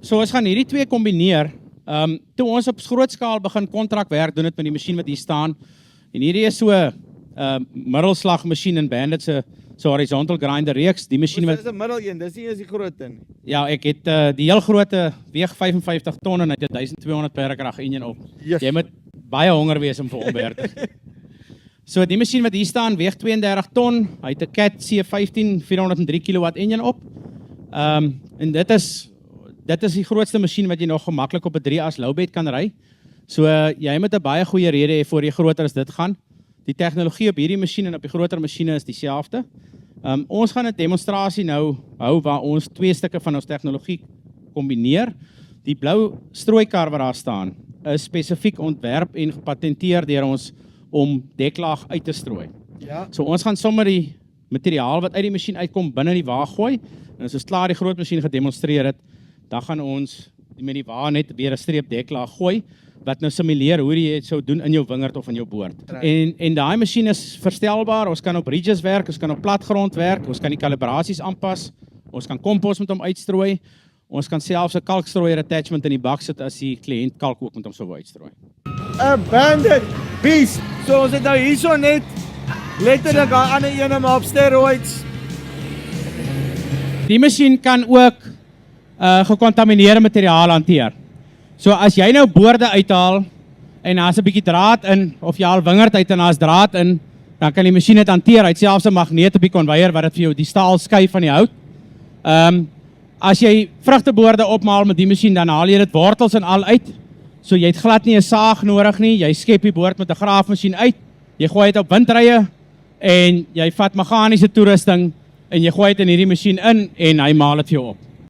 So ons gaan hierdie twee kombineer. Toe ons op groot skaal begin kontrakwerk doen het met die masjien wat hier staan, en hierdie is so middelslag masjien in Bandit se horizontal grinder reeks, die masjien Dis 'n middel een, dis nie eens die groot een. Ja, ek het die heel groote weeg 55 ton en hy het 1200 per krag enjin op. Yes. Jy moet baie honger wees om vir omwerk. So die masjien wat hier staan weeg 32 ton, hy het 'n Cat C15 403 kW enjin op. En dit is die grootste masjien wat jy nog gemaklik op 'n 3-as lowbed kan ry. So jy moet 'n baie goeie rede hê voor jy groter as dit gaan. Die tegnologie op hierdie masjien en op die groter masjiene is dieselfde. Ons gaan 'n demonstrasie nou hou waar ons twee stukke van ons tegnologie kombineer. Die blou strooikar wat daar staan is spesifiek ontwerp en gepatenteer deur ons om deklaag uit te strooi. Ja. So ons gaan sommer die materiaal wat uit die masjien uitkom binne die wa gooi. En as ons klaar die groot masjien gedemonstreer het, dan gaan ons met die wa net weer 'n streep deklaag gooi wat nou simuleer hoe jy dit sou doen in jou wingerd of in jou boord. En daai masjien is verstelbaar. Ons kan op ridges werk, ons kan op platgrond werk, ons kan die kalibrasies aanpas, ons kan kompos met hom uitstrooi. Ons kan selfs 'n kalkstrooier attachment in die bak sit as die kliënt kalk ook met hom sou wou uitstrooi. 'n Bandit beast. So ons het nou hierso net letterlik 'n ander een maar op steroids. Die masjien kan ook gekontamineerde materiaal hanteer. So as jy nou boorde uithaal en daar's 'n bietjie draad in of jy haal wingerd uit en daar's draad in, dan kan die masjien dit hanteer. Hy het selfs 'n magneet op die konveier wat dit vir jou die staal skei van die hout. As jy vrugteboorde opmaal met die masjien, dan haal jy dit wortels en al uit. So jy het glad nie 'n saag nodig nie. Jy skep die boord met 'n graafmasjien uit. Jy gooi dit op windrye en jy vat meganiese toerusting en jy gooi dit in hierdie masjien in en hy maal dit vir jou op.